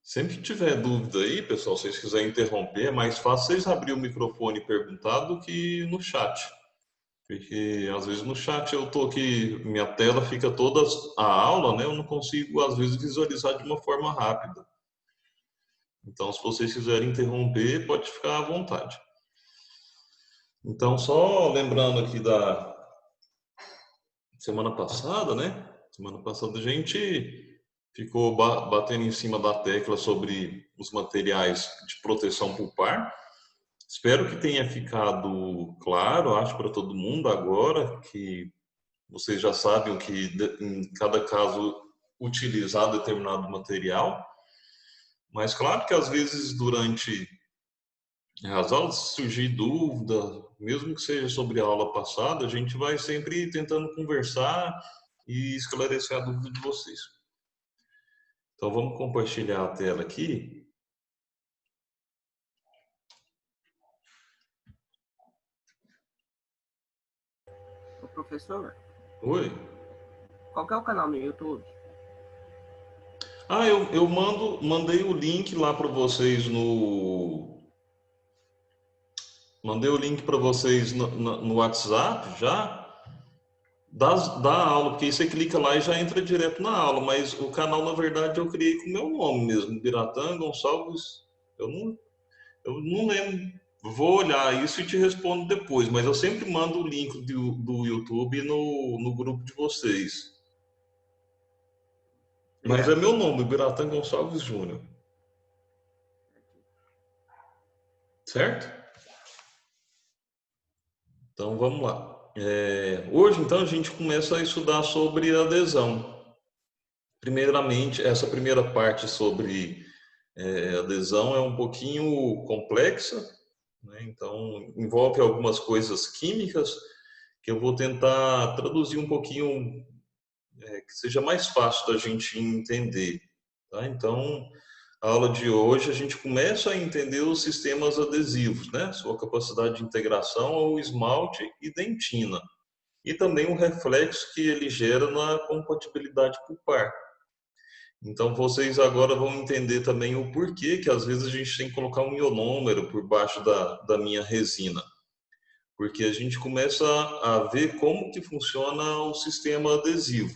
Sempre que tiver dúvida aí, pessoal, se vocês quiserem interromper, é mais fácil vocês abrir o microfone e perguntar do que no chat. Porque às vezes no chat eu tô aqui, minha tela fica toda a aula, né? Eu não consigo às vezes visualizar de uma forma rápida. Então, se vocês quiserem interromper, pode ficar à vontade. Então, só lembrando aqui da semana passada, né? Semana passada a gente ficou batendo em cima da tecla sobre os materiais de proteção pulpar. Espero que tenha ficado claro, acho para todo mundo agora que vocês já sabem o que em cada caso utilizar determinado material. Mas claro que às vezes durante as aulas surgir dúvida, mesmo que seja sobre a aula passada, a gente vai sempre tentando conversar e esclarecer a dúvida de vocês. Então vamos compartilhar a tela aqui. Ô, professor, Oi. qual que é o canal no YouTube? Eu mandei o link lá para vocês mandei o link para vocês no WhatsApp já da aula, porque aí você clica lá e já entra direto na aula, mas o canal na verdade eu criei com o meu nome mesmo, Biratã Gonçalves. Eu não lembro. Vou olhar isso e te respondo depois, mas eu sempre mando o link do YouTube no grupo de vocês. Mas é meu nome, Biratã Gonçalves Júnior. Certo? Então vamos lá. Hoje então a gente começa a estudar sobre adesão. Primeiramente, essa primeira parte sobre adesão é um pouquinho complexa, né? Então envolve algumas coisas químicas que eu vou tentar traduzir um pouquinho que seja mais fácil da gente entender. Tá? Então, a aula de hoje a gente começa a entender os sistemas adesivos, né? Sua capacidade de integração ao esmalte e dentina, e também o reflexo que ele gera na compatibilidade pulpar. Então, vocês agora vão entender também o porquê que às vezes a gente tem que colocar um ionômero por baixo da minha resina, porque a gente começa a ver como que funciona o sistema adesivo.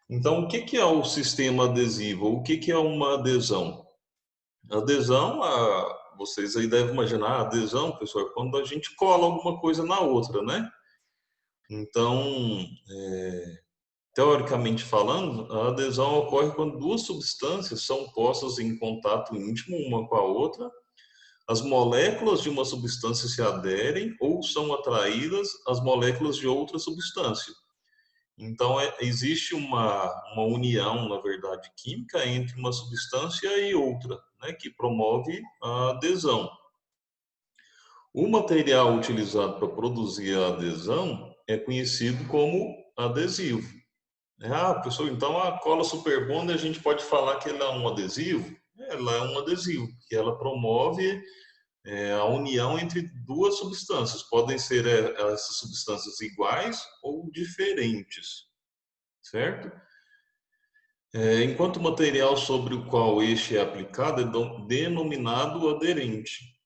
Então, o que que é o sistema adesivo? O que que é uma adesão? Adesão, vocês aí devem imaginar, adesão, pessoal, é quando a gente cola alguma coisa na outra, né? Então, teoricamente falando, a adesão ocorre quando duas substâncias são postas em contato íntimo uma com a outra, as moléculas de uma substância se aderem ou são atraídas às moléculas de outra substância. Então, existe uma união, na verdade, química entre uma substância e outra, né, que promove a adesão. O material utilizado para produzir a adesão é conhecido como adesivo. Professor, então a cola Super Bond a gente pode falar que ela é um adesivo? Ela é um adesivo, que ela promove a união entre duas substâncias. Podem ser essas substâncias iguais ou diferentes, certo? Enquanto o material sobre o qual este é aplicado é denominado aderente.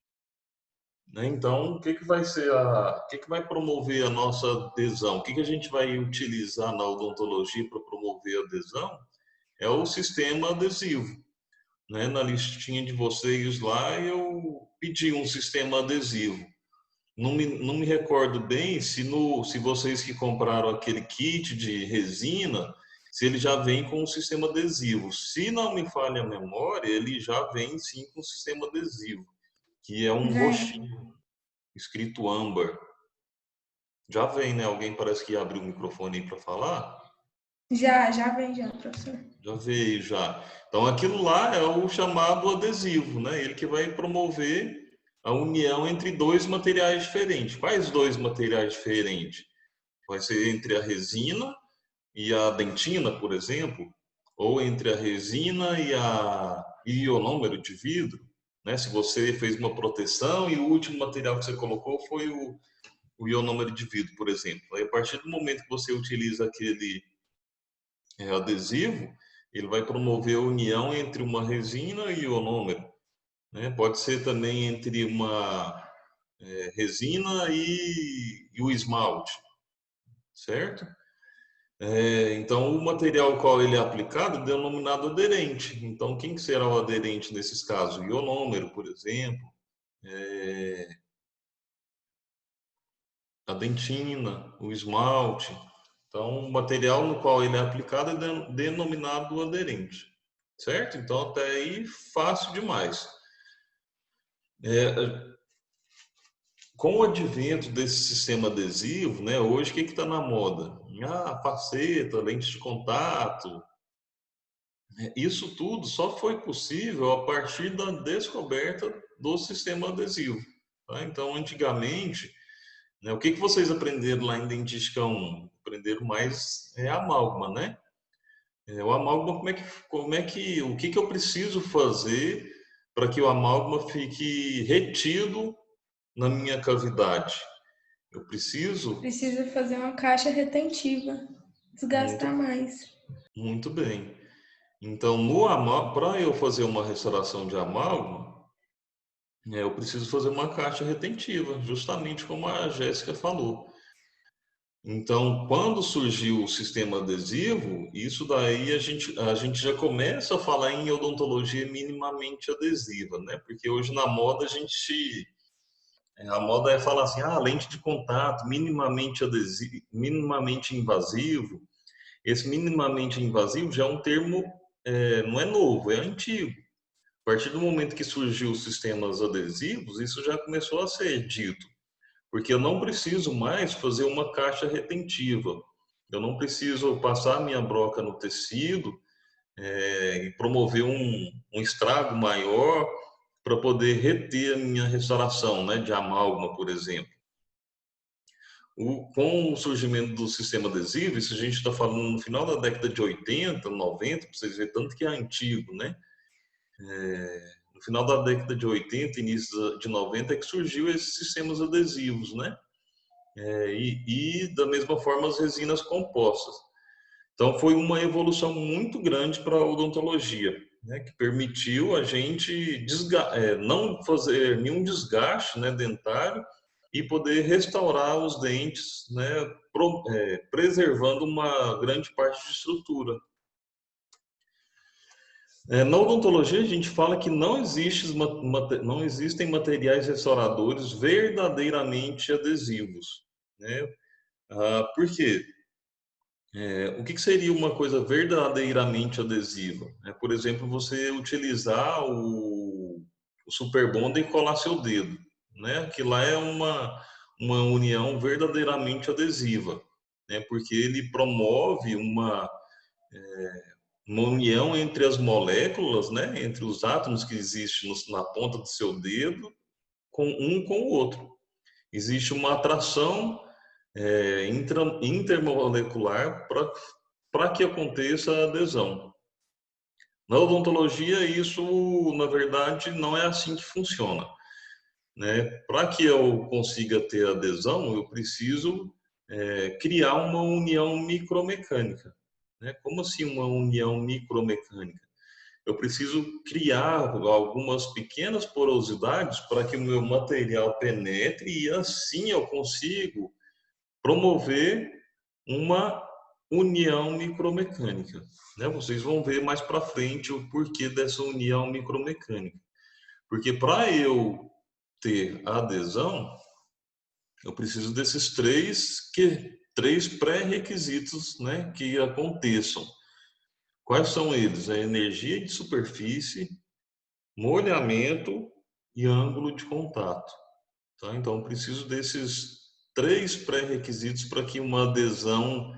Né? Então, o que que vai ser o que que vai promover a nossa adesão? O que que a gente vai utilizar na odontologia para promover a adesão? É o sistema adesivo. Né? Na listinha de vocês lá, eu pedi um sistema adesivo. Não me recordo bem se vocês que compraram aquele kit de resina, se ele já vem com um sistema adesivo. Se não me falha a memória, ele já vem sim com um sistema adesivo, que é um roxinho, escrito âmbar. Já vem, né? Alguém parece que abriu o microfone aí para falar? Já vem, professor. Já veio, já. Então, aquilo lá é o chamado adesivo, né? Ele que vai promover a união entre dois materiais diferentes. Quais dois materiais diferentes? Vai ser entre a resina e a dentina, por exemplo, ou entre a resina e a ionômero de vidro, né? Se você fez uma proteção e o último material que você colocou foi o ionômero de vidro, por exemplo. Aí, a partir do momento que você utiliza aquele adesivo, ele vai promover a união entre uma resina e ionômero, né? Pode ser também entre uma resina e o esmalte, certo? Então, o material ao qual ele é aplicado é denominado aderente. Então, quem será o aderente nesses casos? O ionômero, por exemplo, a dentina, o esmalte. Então, o material no qual ele é aplicado é denominado aderente, certo? Então, até aí, fácil demais. Com o advento desse sistema adesivo, né, hoje o que está na moda? Faceta, lente de contato. Isso tudo só foi possível a partir da descoberta do sistema adesivo. Tá? Então, antigamente, né, o que vocês aprenderam lá em Dentística 1? Aprenderam mais amálgama, né? O amálgama, o que eu preciso fazer para que o amálgama fique retido na minha cavidade? Eu preciso. Precisa fazer uma caixa retentiva, Muito, desgastar mais. muito bem. Então, para eu fazer uma restauração de amálgama, eu preciso fazer uma caixa retentiva, justamente como a Jéssica falou. Então, quando surgiu o sistema adesivo, isso daí a gente já começa a falar em odontologia minimamente adesiva, né? Porque hoje na moda a moda é falar assim, lente de contato minimamente adesivo, minimamente invasivo. Esse minimamente invasivo já é um termo, não é novo, é antigo. A partir do momento que surgiu os sistemas adesivos, isso já começou a ser dito, porque eu não preciso mais fazer uma caixa retentiva. Eu não preciso passar minha broca no tecido e promover um estrago maior para poder reter a minha restauração, né, de amálgama, por exemplo. Com o surgimento do sistema adesivo, isso a gente está falando no final da década de 80, 90, para vocês verem tanto que é antigo, né? No final da década de 80, início de 90, é que surgiu esses sistemas adesivos, né? E da mesma forma as resinas compostas. Então foi uma evolução muito grande para a odontologia, né? Que permitiu a gente não fazer nenhum desgaste, né, dentário e poder restaurar os dentes, né, preservando uma grande parte de estrutura. Na odontologia, a gente fala que não existem materiais restauradores verdadeiramente adesivos, né? Por quê? O que seria uma coisa verdadeiramente adesiva? Por exemplo, você utilizar o Super Bond e colar seu dedo, né? Que lá é uma união verdadeiramente adesiva, né? Porque ele promove uma união entre as moléculas, né, entre os átomos que existem na ponta do seu dedo, com o outro. Existe uma atração intermolecular para que aconteça a adesão. Na odontologia, isso, na verdade, não é assim que funciona, né? Para que eu consiga ter adesão, eu preciso criar uma união micromecânica. Né? Como assim uma união micromecânica? Eu preciso criar algumas pequenas porosidades para que o meu material penetre e assim eu consigo promover uma união micromecânica. Né? Vocês vão ver mais para frente o porquê dessa união micromecânica. Porque para eu ter adesão, eu preciso desses três pré-requisitos, né, que aconteçam. Quais são eles? A energia de superfície, molhamento e ângulo de contato. Tá? Então, eu preciso desses três pré-requisitos para que uma adesão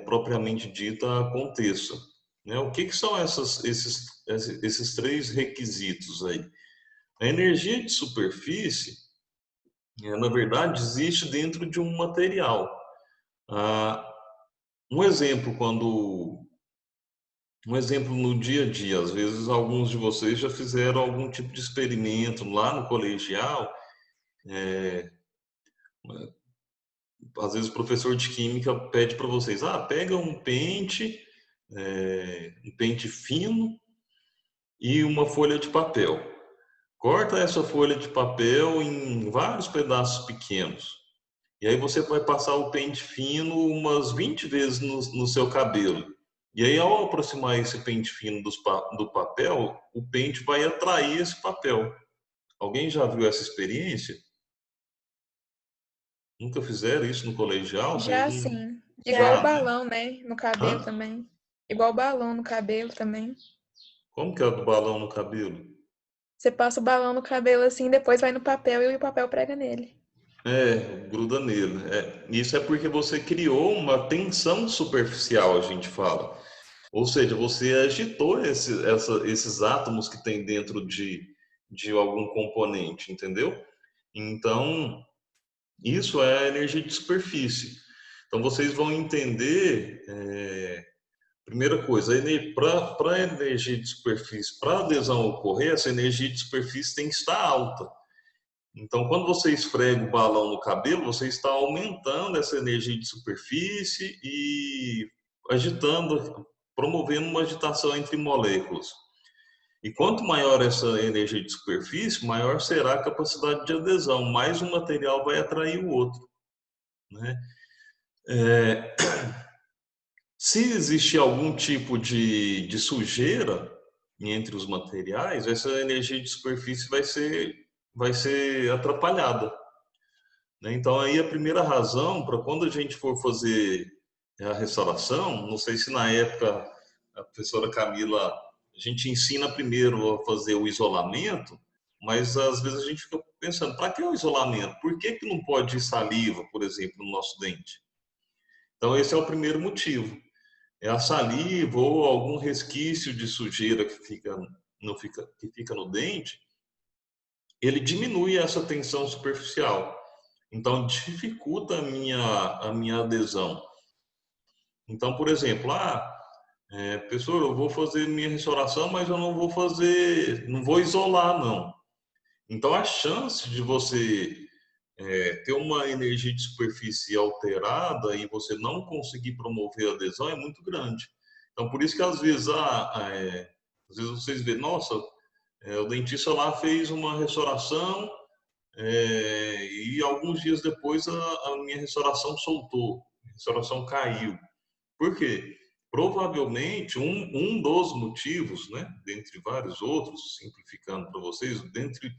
propriamente dita aconteça. Né? O que são esses três requisitos aí? A energia de superfície, na verdade, existe dentro de um material. Ah, um exemplo no dia a dia, às vezes alguns de vocês já fizeram algum tipo de experimento lá no colegial. Às vezes o professor de química pede para vocês, pega um pente um pente fino e uma folha de papel. Corta essa folha de papel em vários pedaços pequenos. E aí você vai passar o pente fino umas 20 vezes no seu cabelo. E aí, ao aproximar esse pente fino do papel, o pente vai atrair esse papel. Alguém já viu essa experiência? Nunca fizeram isso no colegial? Vocês Já não... sim. Igual o Já, né? balão, né? No cabelo Hã? também. Igual o balão no cabelo também. Como que é o do balão no cabelo? Você passa o balão no cabelo assim, depois vai no papel e o papel prega nele. Gruda nele. Isso é porque você criou uma tensão superficial, a gente fala. Ou seja, você agitou esses átomos que tem dentro de algum componente, entendeu? Então, isso é a energia de superfície. Então, vocês vão entender, primeira coisa, para a energia de superfície, para a adesão ocorrer, essa energia de superfície tem que estar alta. Então, quando você esfrega o balão no cabelo, você está aumentando essa energia de superfície e agitando, promovendo uma agitação entre moléculas. E quanto maior essa energia de superfície, maior será a capacidade de adesão, mais um material vai atrair o outro, né? Se existir algum tipo de sujeira entre os materiais, essa energia de superfície vai ser atrapalhada, né? Então, aí a primeira razão para quando a gente for fazer a restauração, não sei se na época a professora Camila, a gente ensina primeiro a fazer o isolamento, mas às vezes a gente fica pensando, para que o isolamento? Por que não pode ir saliva, por exemplo, no nosso dente? Então, esse é o primeiro motivo. É a saliva ou algum resquício de sujeira que fica no dente, ele diminui essa tensão superficial. Então, dificulta a minha adesão. Então, por exemplo, professor, eu vou fazer minha restauração, mas eu não vou isolar, não. Então, a chance de você ter uma energia de superfície alterada e você não conseguir promover a adesão é muito grande. Então, por isso que às vezes vocês veem, nossa, o dentista lá fez uma restauração, e alguns dias depois a minha restauração soltou, a restauração caiu. Por quê? Provavelmente um dos motivos, né, dentre vários outros, simplificando para vocês, dentre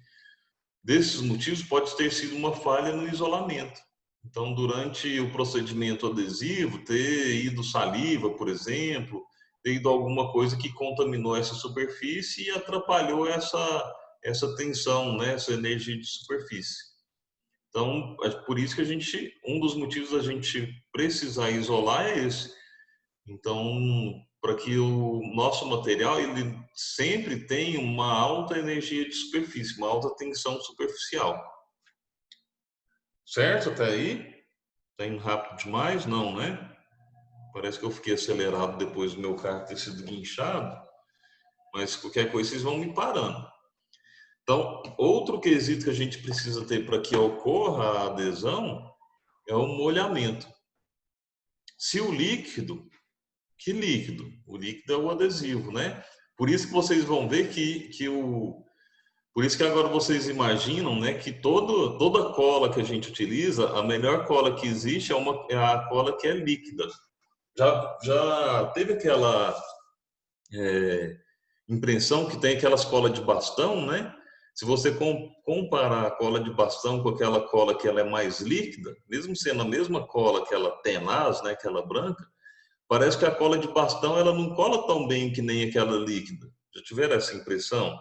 desses motivos pode ter sido uma falha no isolamento. Então, durante o procedimento adesivo, ter ido saliva, por exemplo, ter ido alguma coisa que contaminou essa superfície e atrapalhou essa tensão, né, essa energia de superfície. Então, é por isso que um dos motivos da gente precisar isolar é esse. Então, para que o nosso material ele sempre tenha uma alta energia de superfície, uma alta tensão superficial. Certo até aí? Está indo rápido demais? Não, né? Parece que eu fiquei acelerado depois do meu carro ter sido guinchado, mas qualquer coisa vocês vão me parando. Então, outro quesito que a gente precisa ter para que ocorra a adesão é o molhamento. Se o líquido, que líquido? O líquido é o adesivo, né? Por isso que vocês vão ver por isso que agora vocês imaginam, né, que toda cola que a gente utiliza, a melhor cola que existe é a cola que é líquida. Já teve aquela impressão que tem aquelas colas de bastão, né? Se você comparar a cola de bastão com aquela cola que ela é mais líquida, mesmo sendo a mesma cola que ela tenaz, né, aquela branca, parece que a cola de bastão ela não cola tão bem que nem aquela líquida. Já tiveram essa impressão?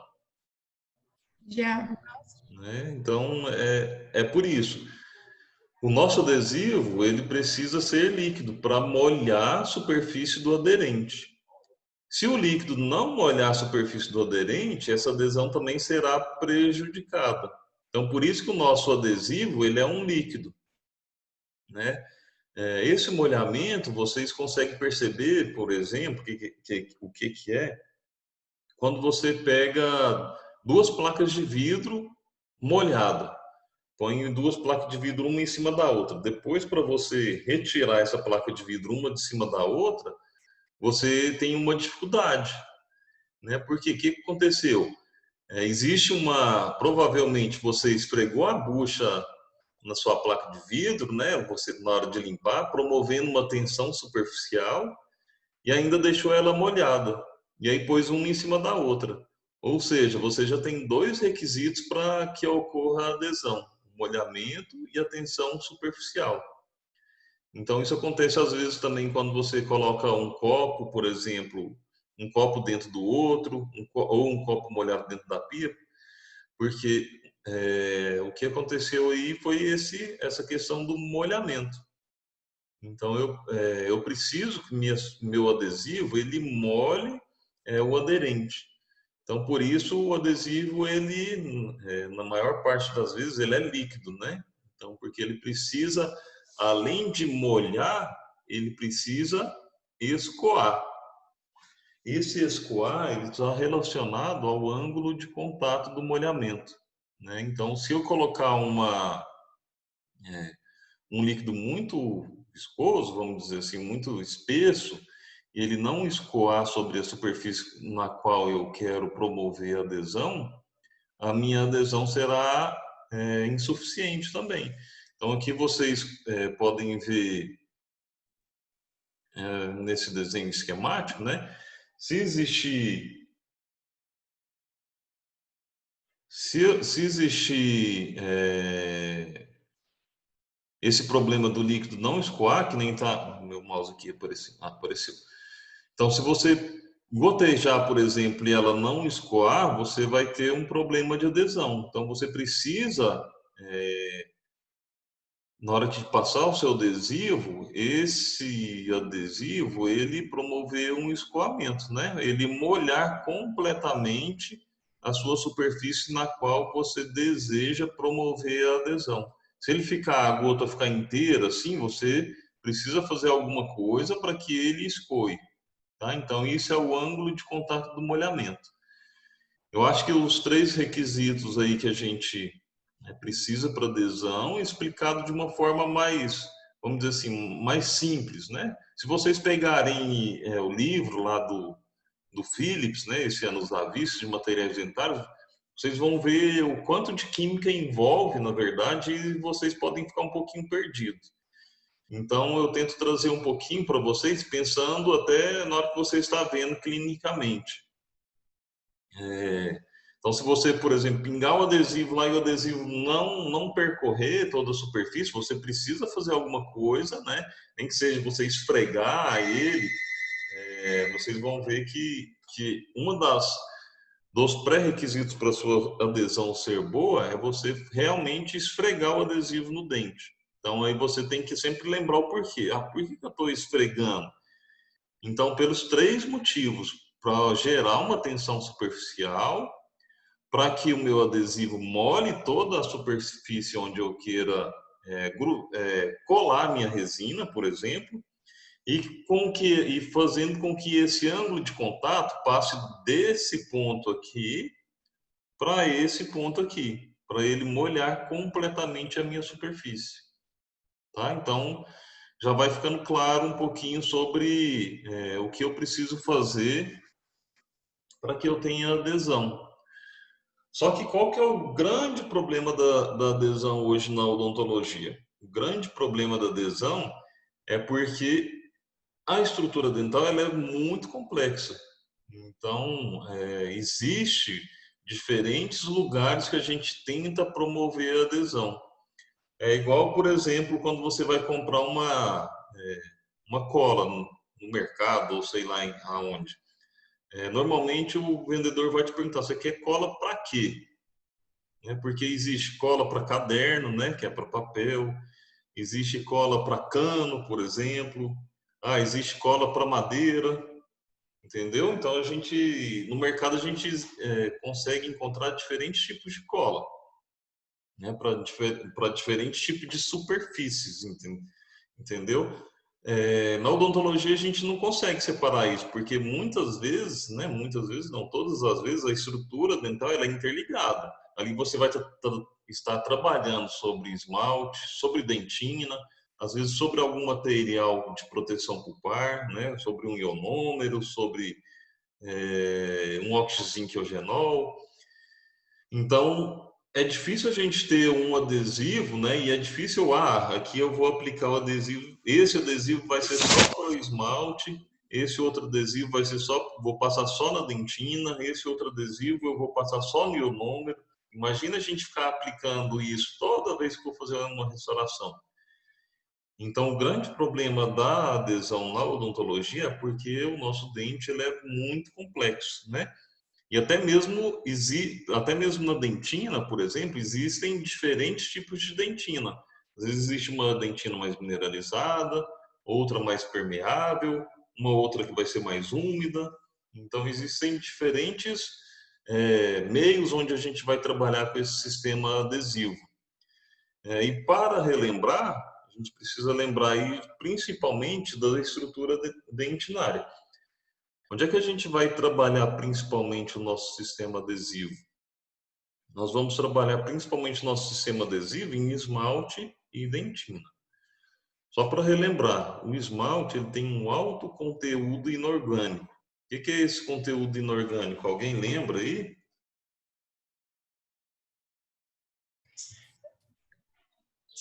Já. Né? Então, é por isso. O nosso adesivo, ele precisa ser líquido para molhar a superfície do aderente. Se o líquido não molhar a superfície do aderente, essa adesão também será prejudicada. Então, por isso que o nosso adesivo, ele é um líquido, né? Esse molhamento, vocês conseguem perceber, por exemplo, o que é, quando você pega duas placas de vidro molhada, põe duas placas de vidro uma em cima da outra. Depois, para você retirar essa placa de vidro uma de cima da outra, você tem uma dificuldade, né? Porque o que aconteceu? Existe provavelmente você esfregou a bucha na sua placa de vidro, né? Você na hora de limpar, promovendo uma tensão superficial e ainda deixou ela molhada. E aí pôs uma em cima da outra. Ou seja, você já tem dois requisitos para que ocorra a adesão: o molhamento e a tensão superficial. Então isso acontece às vezes também quando você coloca um copo, por exemplo, um copo dentro do outro, ou um copo molhado dentro da pia, porque o que aconteceu aí foi essa questão do molhamento. Então eu preciso que meu adesivo ele molhe o aderente. Então por isso o adesivo ele na maior parte das vezes ele é líquido, né? Então porque ele precisa, além de molhar, ele precisa escoar. Esse escoar ele está relacionado ao ângulo de contato do molhamento, né? Então se eu colocar um líquido muito viscoso, vamos dizer assim, muito espesso, e ele não escoar sobre a superfície na qual eu quero promover a adesão, a minha adesão será insuficiente também. Então aqui vocês podem ver nesse desenho esquemático, né? Se existir se existir esse problema do líquido não escoar, que nem tá, meu mouse aqui apareceu. Então, se você gotejar, por exemplo, e ela não escoar, você vai ter um problema de adesão. Então, você precisa, na hora de passar o seu adesivo, esse adesivo, ele promover um escoamento, né? Ele molhar completamente a sua superfície na qual você deseja promover a adesão. Se ele ficar, a gota ficar inteira, assim, você precisa fazer alguma coisa para que ele escoe, tá? Então, isso é o ângulo de contato do molhamento. Eu acho que os três requisitos aí que a gente precisa para adesão, explicado de uma forma mais, vamos dizer assim, mais simples, né? Se vocês pegarem o livro lá do Phillips, né, esse ano os avisos de materiais dentários, vocês vão ver o quanto de química envolve, na verdade, e vocês podem ficar um pouquinho perdidos. Então, eu tento trazer um pouquinho para vocês, pensando até na hora que você está vendo clinicamente. Então, se você, por exemplo, pingar o adesivo lá e o adesivo não percorrer toda a superfície, você precisa fazer alguma coisa, né? Nem que seja você esfregar ele, vocês vão ver que dos pré-requisitos para sua adesão ser boa é você realmente esfregar o adesivo no dente. Então, aí você tem que sempre lembrar o porquê. Por que eu estou esfregando? Então, pelos três motivos: para gerar uma tensão superficial, para que o meu adesivo molhe toda a superfície onde eu queira colar minha resina, por exemplo, e fazendo com que esse ângulo de contato passe desse ponto aqui para esse ponto aqui, para ele molhar completamente a minha superfície, tá? Então já vai ficando claro um pouquinho sobre o que eu preciso fazer para que eu tenha adesão. Só que qual que é o grande problema da adesão hoje na odontologia? O grande problema da adesão é porque a estrutura dental ela é muito complexa. Então, existe diferentes lugares que a gente tenta promover a adesão. É igual, por exemplo, quando você vai comprar uma cola no mercado, ou sei lá aonde. Normalmente o vendedor vai te perguntar: você quer cola para quê? Porque existe cola para caderno, né, que é para papel, existe cola para cano, por exemplo, existe cola para madeira, entendeu? Então no mercado a gente consegue encontrar diferentes tipos de cola, né, para diferentes tipos de superfícies, entendeu? Na odontologia a gente não consegue separar isso, porque muitas vezes não, todas as vezes a estrutura dental ela é interligada. Ali você vai estar trabalhando sobre esmalte, sobre dentina, às vezes sobre algum material de proteção pulpar, né? Sobre um ionômero, sobre um oxizinqueogenol. Então, é difícil a gente ter um adesivo, né? E é difícil, aqui eu vou aplicar o adesivo, esse adesivo vai ser só para o esmalte, esse outro adesivo vai ser só, vou passar só na dentina, esse outro adesivo eu vou passar só no ionômero. Imagina a gente ficar aplicando isso toda vez que for fazer uma restauração. Então, o grande problema da adesão na odontologia é porque o nosso dente ele é muito complexo, né? E até mesmo na dentina, por exemplo, existem diferentes tipos de dentina. Às vezes existe uma dentina mais mineralizada, outra mais permeável, uma outra que vai ser mais úmida. Então, existem diferentes meios onde a gente vai trabalhar com esse sistema adesivo. E para relembrar, a gente precisa lembrar aí principalmente da estrutura dentinária. Onde é que a gente vai trabalhar principalmente o nosso sistema adesivo? Nós vamos trabalhar principalmente o nosso sistema adesivo em esmalte e dentina. Só para relembrar, o esmalte ele tem um alto conteúdo inorgânico. O que é esse conteúdo inorgânico? Alguém lembra aí?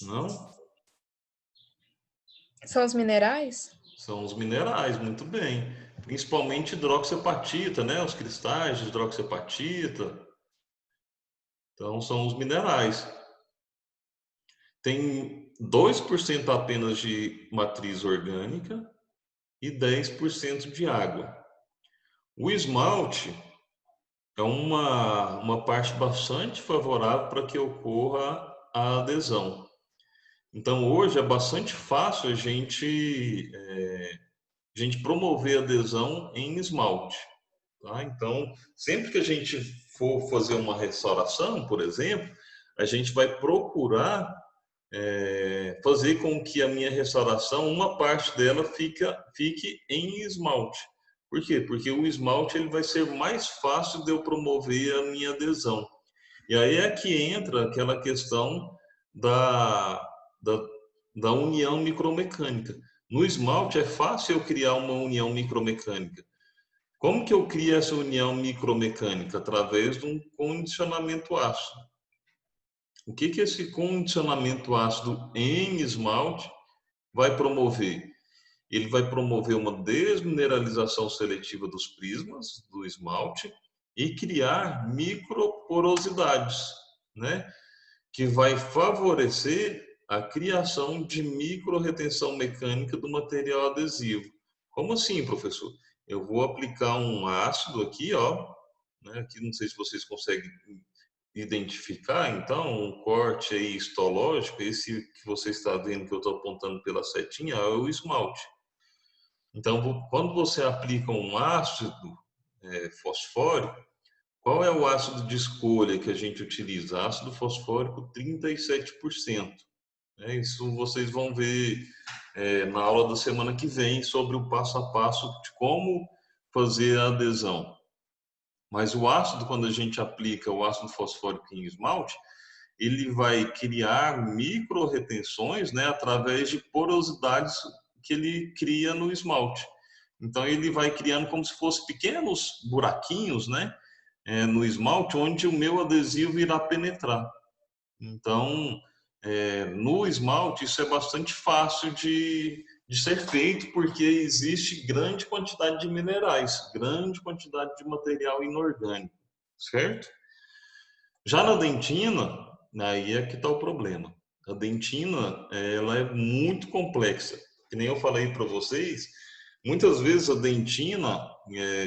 Não? São os minerais? São os minerais, muito bem. Principalmente hidroxiapatita, né? Os cristais de hidroxiapatita. Então, são os minerais. Tem 2% apenas de matriz orgânica e 10% de água. O esmalte é uma parte bastante favorável para que ocorra a adesão. Então, hoje é bastante fácil a gente promover adesão em esmalte. Tá? Então, sempre que a gente for fazer uma restauração, por exemplo, a gente vai procurar fazer com que a minha restauração, uma parte dela fique em esmalte. Por quê? Porque o esmalte ele vai ser mais fácil de eu promover a minha adesão. E aí é que entra aquela questão da, da, da união micromecânica. No esmalte é fácil eu criar uma união micromecânica. Como que eu crio essa união micromecânica? Através de um condicionamento ácido. O que esse condicionamento ácido em esmalte vai promover? Ele vai promover uma desmineralização seletiva dos prismas do esmalte e criar microporosidades, né? Que vai favorecer a criação de microrretenção mecânica do material adesivo. Como assim, professor? Eu vou aplicar um ácido aqui, ó, né? Aqui não sei se vocês conseguem identificar, então, um corte aí histológico, esse que você está vendo que eu estou apontando pela setinha, é o esmalte. Então, quando você aplica um ácido fosfórico, qual é o ácido de escolha que a gente utiliza? Ácido fosfórico 37%. Isso vocês vão ver na aula da semana que vem sobre o passo a passo de como fazer a adesão. Mas o ácido, quando a gente aplica o ácido fosfórico em esmalte, ele vai criar micro-retenções, né, através de porosidades que ele cria no esmalte. Então, ele vai criando como se fossem pequenos buraquinhos, né, no esmalte, onde o meu adesivo irá penetrar. Então, no esmalte, isso é bastante fácil de ser feito, porque existe grande quantidade de minerais, grande quantidade de material inorgânico, certo? Já na dentina, aí é que está o problema. A dentina, ela é muito complexa. Que nem eu falei para vocês, muitas vezes a dentina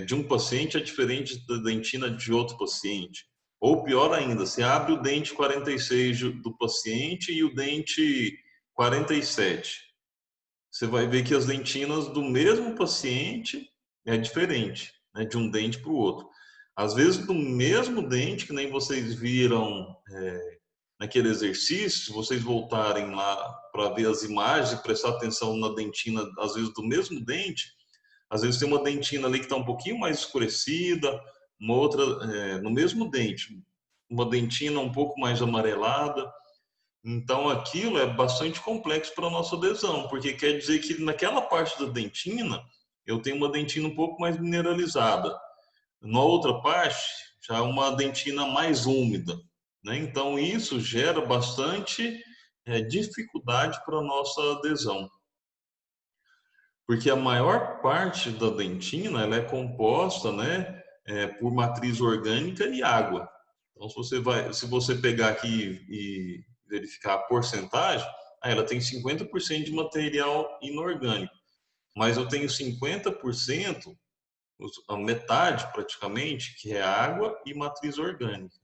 de um paciente é diferente da dentina de outro paciente. Ou pior ainda, você abre o dente 46 do paciente e o dente 47. Você vai ver que as dentinas do mesmo paciente é diferente, né, de um dente para o outro. Às vezes, do mesmo dente, que nem vocês viram naquele exercício, se vocês voltarem lá para ver as imagens e prestar atenção na dentina, às vezes do mesmo dente, às vezes tem uma dentina ali que está um pouquinho mais escurecida, uma outra no mesmo dente, uma dentina um pouco mais amarelada. Então, aquilo é bastante complexo para a nossa adesão, porque quer dizer que naquela parte da dentina, eu tenho uma dentina um pouco mais mineralizada. Na outra parte, já é uma dentina mais úmida, né? Então, isso gera bastante dificuldade para a nossa adesão. Porque a maior parte da dentina ela é composta, né, por matriz orgânica e água. Então, se você pegar aqui e verificar a porcentagem, ela tem 50% de material inorgânico, mas eu tenho 50%, a metade praticamente, que é água e matriz orgânica.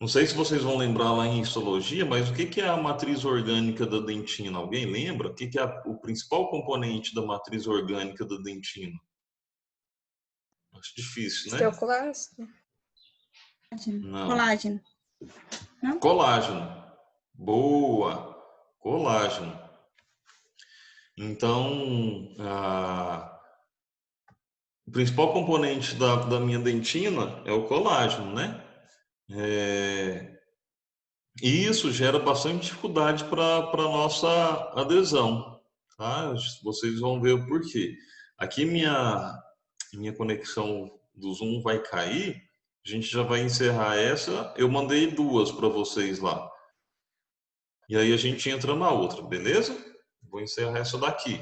Não sei se vocês vão lembrar lá em histologia, mas o que é a matriz orgânica da dentina? Alguém lembra? O que é o principal componente da matriz orgânica da dentina? Acho difícil, né? Osteoclasto? Não. Colágeno. Não? Colágeno. Boa. Colágeno. Então, o principal componente da minha dentina é o colágeno, né? E isso gera bastante dificuldade para a nossa adesão, tá? Vocês vão ver o porquê. Aqui minha conexão do Zoom vai cair, a gente já vai encerrar essa. Eu mandei duas para vocês lá. E aí a gente entra na outra, beleza? Vou encerrar essa daqui.